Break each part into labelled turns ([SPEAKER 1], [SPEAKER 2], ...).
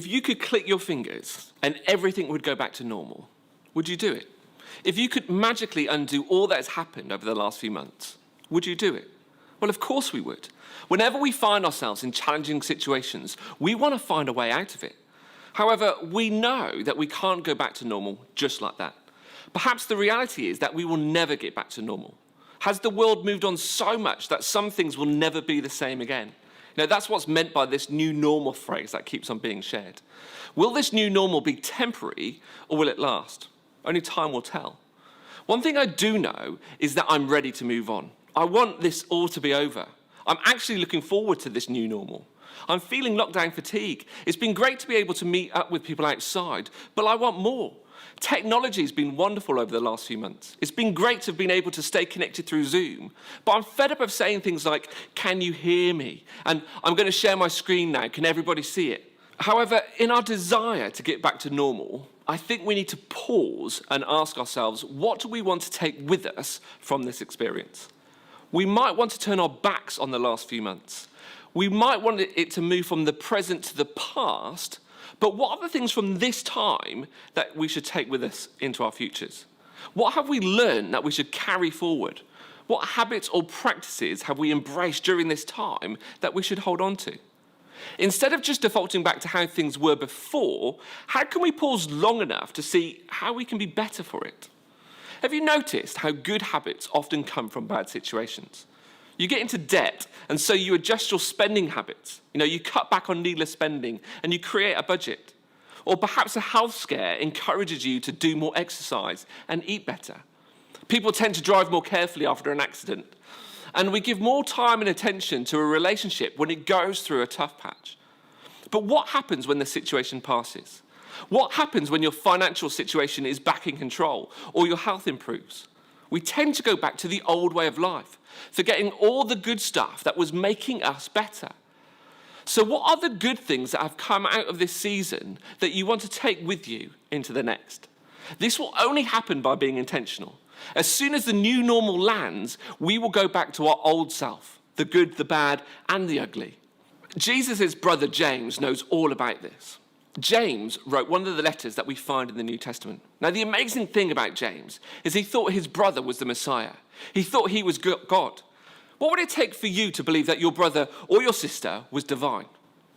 [SPEAKER 1] If you could click your fingers and everything would go back to normal, would you do it? If you could magically undo all that has happened over the last few months, would you do it? Well, of course we would. Whenever we find ourselves in challenging situations, we want to find a way out of it. However, we know that we can't go back to normal just like that. Perhaps the reality is that we will never get back to normal. Has the world moved on so much that some things will never be the same again? That's what's meant by this new normal phrase that keeps on being shared. Will this new normal be temporary or will it last? Only time will tell. One thing I do know is that I'm ready to move on. I want this all to be over. I'm actually looking forward to this new normal. I'm feeling lockdown fatigue. It's been great to be able to meet up with people outside, but I want more. Technology has been wonderful over the last few months. It's been great to have been able to stay connected through Zoom, but I'm fed up of saying things like, "Can you hear me?" And "I'm going to share my screen now, can everybody see it?" However, in our desire to get back to normal, I think we need to pause and ask ourselves, what do we want to take with us from this experience? We might want to turn our backs on the last few months. We might want it to move from the present to the past, but what are the things from this time that we should take with us into our futures? What have we learned that we should carry forward? What habits or practices have we embraced during this time that we should hold on to? Instead of just defaulting back to how things were before, how can we pause long enough to see how we can be better for it? Have you noticed how good habits often come from bad situations? You get into debt, and so you adjust your spending habits. You cut back on needless spending, and you create a budget. Or perhaps a health scare encourages you to do more exercise and eat better. People tend to drive more carefully after an accident. And we give more time and attention to a relationship when it goes through a tough patch. But what happens when the situation passes? What happens when your financial situation is back in control or your health improves? We tend to go back to the old way of life, forgetting all the good stuff that was making us better. So what are the good things that have come out of this season that you want to take with you into the next? This will only happen by being intentional. As soon as the new normal lands, we will go back to our old self, the good, the bad, and the ugly. Jesus' brother James knows all about this. James wrote one of the letters that we find in the New Testament. Now, the amazing thing about James is he thought his brother was the Messiah. He thought he was God. What would it take for you to believe that your brother or your sister was divine?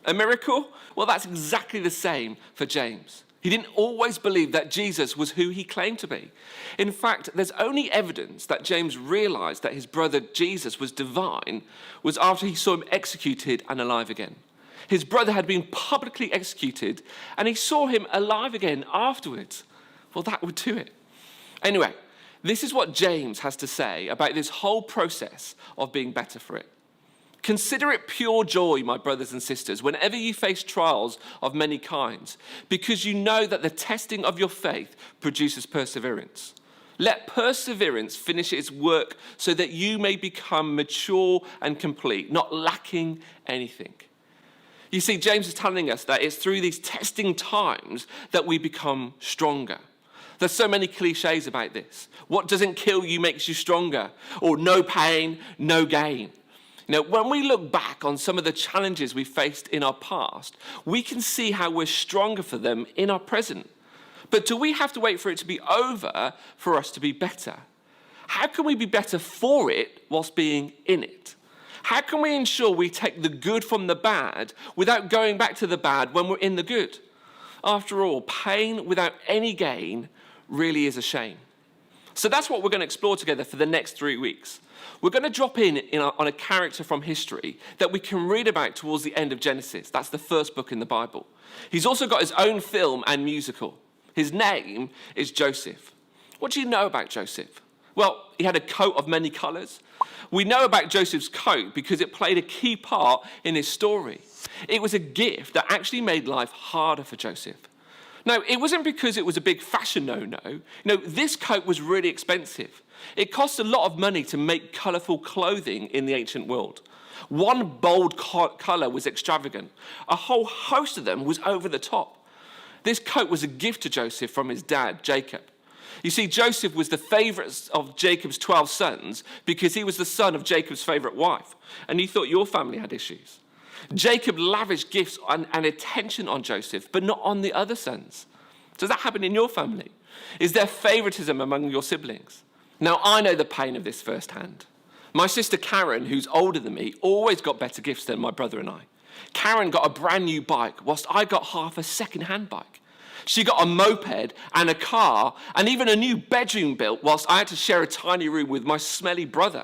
[SPEAKER 1] A miracle? Well, that's exactly the same for James. He didn't always believe that Jesus was who he claimed to be. In fact, there's only evidence that James realized that his brother Jesus was divine was after he saw him executed and alive again. His brother had been publicly executed and he saw him alive again afterwards. Well, that would do it. Anyway, this is what James has to say about this whole process of being better for it. Consider it pure joy, my brothers and sisters, whenever you face trials of many kinds, because you know that the testing of your faith produces perseverance. Let perseverance finish its work so that you may become mature and complete, not lacking anything. You see, James is telling us that it's through these testing times that we become stronger. There's so many cliches about this. What doesn't kill you makes you stronger, or no pain, no gain. When we look back on some of the challenges we faced in our past, we can see how we're stronger for them in our present. But do we have to wait for it to be over for us to be better? How can we be better for it whilst being in it? How can we ensure we take the good from the bad without going back to the bad when we're in the good? After all, pain without any gain really is a shame. So that's what we're going to explore together for the next 3 weeks. We're going to drop on a character from history that we can read about towards the end of Genesis. That's the first book in the Bible. He's also got his own film and musical. His name is Joseph. What do you know about Joseph? Well, he had a coat of many colors. We know about Joseph's coat because it played a key part in his story. It was a gift that actually made life harder for Joseph. No, it wasn't because it was a big fashion no-no. No, this coat was really expensive. It cost a lot of money to make colourful clothing in the ancient world. One bold colour was extravagant. A whole host of them was over the top. This coat was a gift to Joseph from his dad, Jacob. You see, Joseph was the favourite of Jacob's 12 sons because he was the son of Jacob's favourite wife. And he thought your family had issues. Jacob lavished gifts and attention on Joseph, but not on the other sons. Does that happen in your family? Is there favoritism among your siblings? Now, I know the pain of this firsthand. My sister Karen, who's older than me, always got better gifts than my brother and I. Karen got a brand new bike, whilst I got half a second-hand bike. She got a moped and a car and even a new bedroom built, whilst I had to share a tiny room with my smelly brother.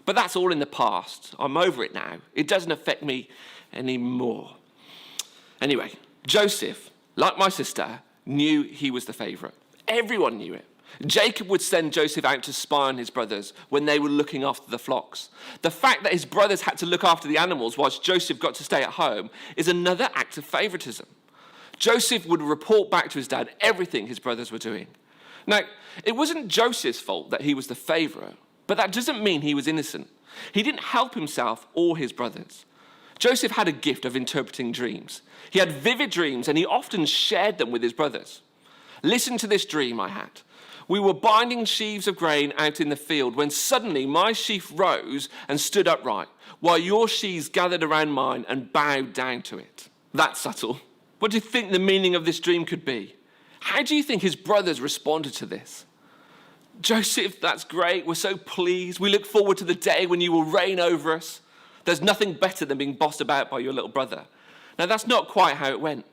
[SPEAKER 1] But that's all in the past. I'm over it now. It doesn't affect me anymore. Anyway, Joseph, like my sister, knew he was the favourite. Everyone knew it. Jacob would send Joseph out to spy on his brothers when they were looking after the flocks. The fact that his brothers had to look after the animals whilst Joseph got to stay at home is another act of favouritism. Joseph would report back to his dad everything his brothers were doing. Now, it wasn't Joseph's fault that he was the favourite, but that doesn't mean he was innocent. He didn't help himself or his brothers. Joseph had a gift of interpreting dreams. He had vivid dreams and he often shared them with his brothers. Listen to this dream I had. We were binding sheaves of grain out in the field when suddenly my sheaf rose and stood upright, while your sheaves gathered around mine and bowed down to it. That's subtle. What do you think the meaning of this dream could be? How do you think his brothers responded to this? Joseph, that's great. We're so pleased. We look forward to the day when you will reign over us. There's nothing better than being bossed about by your little brother. Now, that's not quite how it went.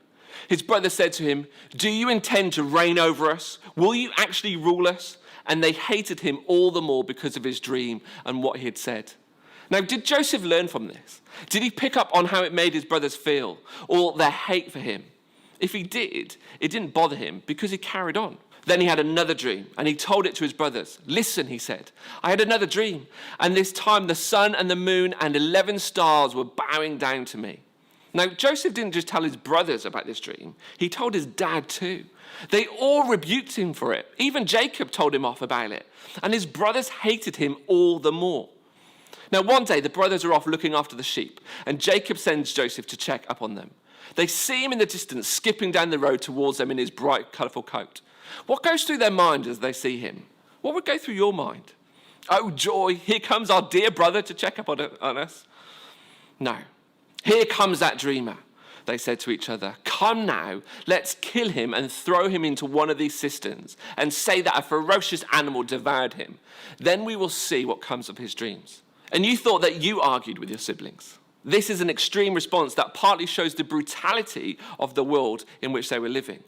[SPEAKER 1] His brother said to him, do you intend to reign over us? Will you actually rule us? And they hated him all the more because of his dream and what he had said. Now, did Joseph learn from this? Did he pick up on how it made his brothers feel or their hate for him? If he did, it didn't bother him because he carried on. Then he had another dream and he told it to his brothers. Listen, he said, I had another dream, and this time the sun and the moon and 11 stars were bowing down to me. Now, Joseph didn't just tell his brothers about this dream. He told his dad too. They all rebuked him for it. Even Jacob told him off about it. And his brothers hated him all the more. Now, one day, the brothers are off looking after the sheep, and Jacob sends Joseph to check up on them. They see him in the distance, skipping down the road towards them in his bright, colourful coat. What goes through their mind as they see him? What would go through your mind? Oh, joy, here comes our dear brother to check up on us. No. Here comes that dreamer, they said to each other. Come now, let's kill him and throw him into one of these cisterns and say that a ferocious animal devoured him. Then we will see what comes of his dreams. And you thought that you argued with your siblings. This is an extreme response that partly shows the brutality of the world in which they were living.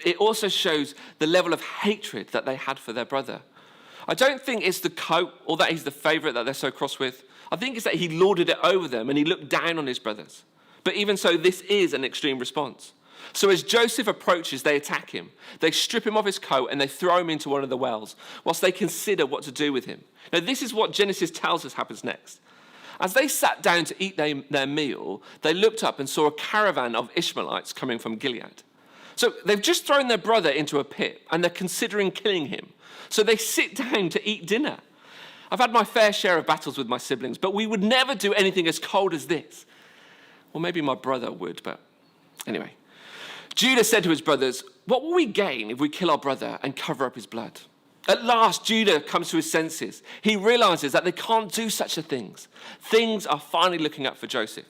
[SPEAKER 1] It also shows the level of hatred that they had for their brother. I don't think it's the coat or that he's the favourite that they're so cross with. I think it's that he lorded it over them and he looked down on his brothers. But even so, this is an extreme response. So as Joseph approaches, they attack him. They strip him of his coat and they throw him into one of the wells whilst they consider what to do with him. Now, this is what Genesis tells us happens next. As they sat down to eat their meal, they looked up and saw a caravan of Ishmaelites coming from Gilead. So they've just thrown their brother into a pit and they're considering killing him. So they sit down to eat dinner. I've had my fair share of battles with my siblings, but we would never do anything as cold as this. Well, maybe my brother would, but anyway. Judah said to his brothers, what will we gain if we kill our brother and cover up his blood? At last, Judah comes to his senses. He realizes that they can't do such a thing. Things are finally looking up for Joseph.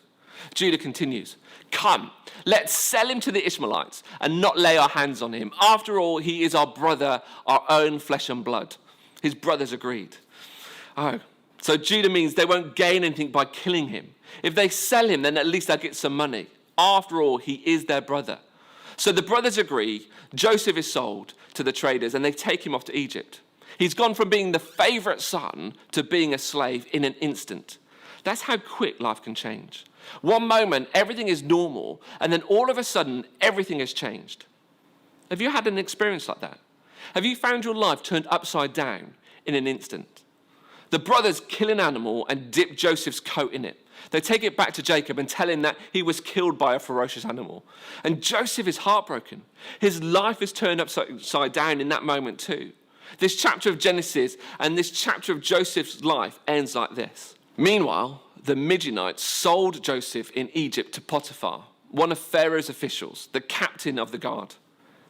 [SPEAKER 1] Judah continues, come, let's sell him to the Ishmaelites and not lay our hands on him. After all, he is our brother, our own flesh and blood. His brothers agreed. Oh, so Judah means they won't gain anything by killing him. If they sell him, then at least they'll get some money. After all, he is their brother. So the brothers agree. Joseph is sold to the traders and they take him off to Egypt. He's gone from being the favourite son to being a slave in an instant. That's how quick life can change. One moment, everything is normal, and then all of a sudden, everything has changed. Have you had an experience like that? Have you found your life turned upside down in an instant? The brothers kill an animal and dip Joseph's coat in it. They take it back to Jacob and tell him that he was killed by a ferocious animal. And Joseph is heartbroken. His life is turned upside down in that moment too. This chapter of Genesis and this chapter of Joseph's life ends like this. Meanwhile, the Midianites sold Joseph in Egypt to Potiphar, one of Pharaoh's officials, the captain of the guard.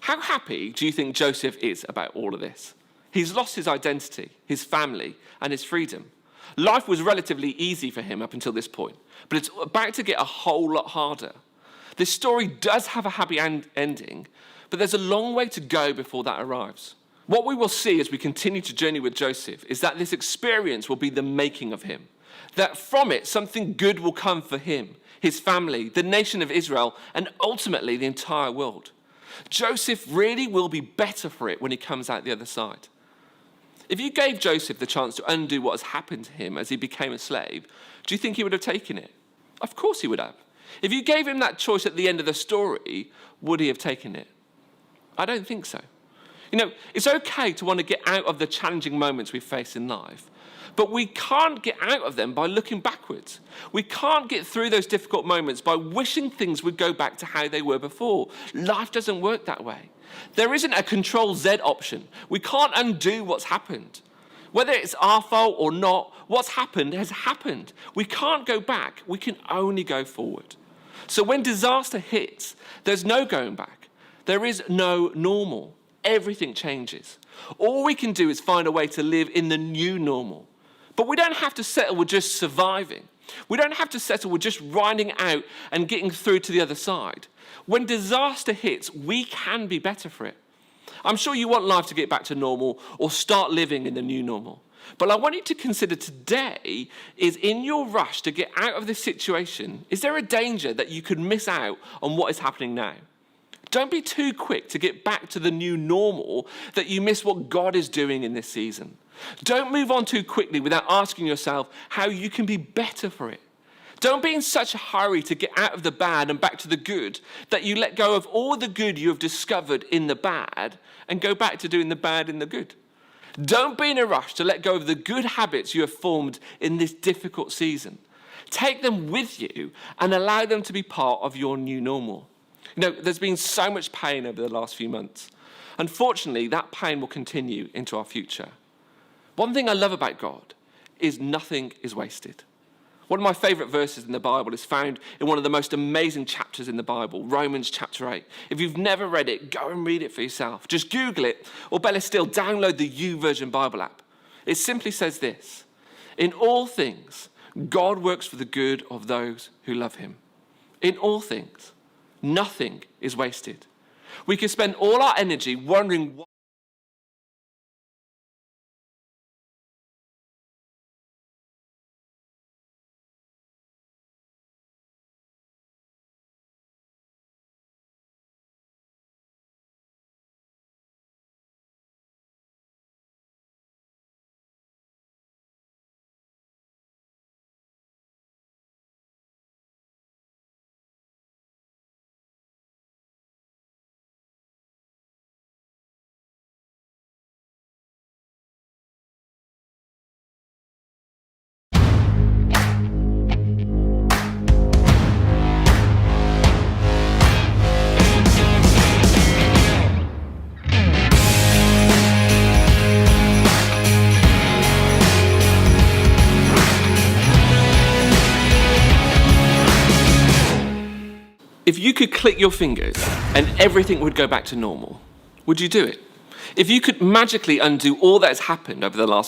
[SPEAKER 1] How happy do you think Joseph is about all of this? He's lost his identity, his family, and his freedom. Life was relatively easy for him up until this point, but it's about to get a whole lot harder. This story does have a happy ending, but there's a long way to go before that arrives. What we will see as we continue to journey with Joseph is that this experience will be the making of him, that from it something good will come for him, his family, the nation of Israel, and ultimately the entire world. Joseph really will be better for it when he comes out the other side. If you gave Joseph the chance to undo what has happened to him as he became a slave, do you think he would have taken it? Of course he would have. If you gave him that choice at the end of the story, would he have taken it? I don't think so. You know, it's okay to want to get out of the challenging moments we face in life, but we can't get out of them by looking backwards. We can't get through those difficult moments by wishing things would go back to how they were before. Life doesn't work that way. There isn't a Control-Z option. We can't undo what's happened. Whether it's our fault or not, what's happened has happened. We can't go back. We can only go forward. So when disaster hits, there's no going back. There is no normal. Everything changes. All we can do is find a way to live in the new normal. But we don't have to settle with just surviving. We don't have to settle with just riding out and getting through to the other side. When disaster hits, we can be better for it. I'm sure you want life to get back to normal or start living in the new normal. But I want you to consider today is in your rush to get out of this situation, is there a danger that you could miss out on what is happening now? Don't be too quick to get back to the new normal that you miss what God is doing in this season. Don't move on too quickly without asking yourself how you can be better for it. Don't be in such a hurry to get out of the bad and back to the good that you let go of all the good you have discovered in the bad and go back to doing the bad in the good. Don't be in a rush to let go of the good habits you have formed in this difficult season. Take them with you and allow them to be part of your new normal. You know, there's been so much pain over the last few months. Unfortunately, that pain will continue into our future. One thing I love about God is nothing is wasted. One of my favorite verses in the Bible is found in one of the most amazing chapters in the Bible, Romans chapter 8. If you've never read it, go and read it for yourself. Just Google it, or better still, download the YouVersion Bible app. It simply says this: in all things, God works for the good of those who love him. In all things, nothing is wasted. We can spend all our energy wondering what if you could click your fingers and everything would go back to normal, would you do it? If you could magically undo all that has happened over the last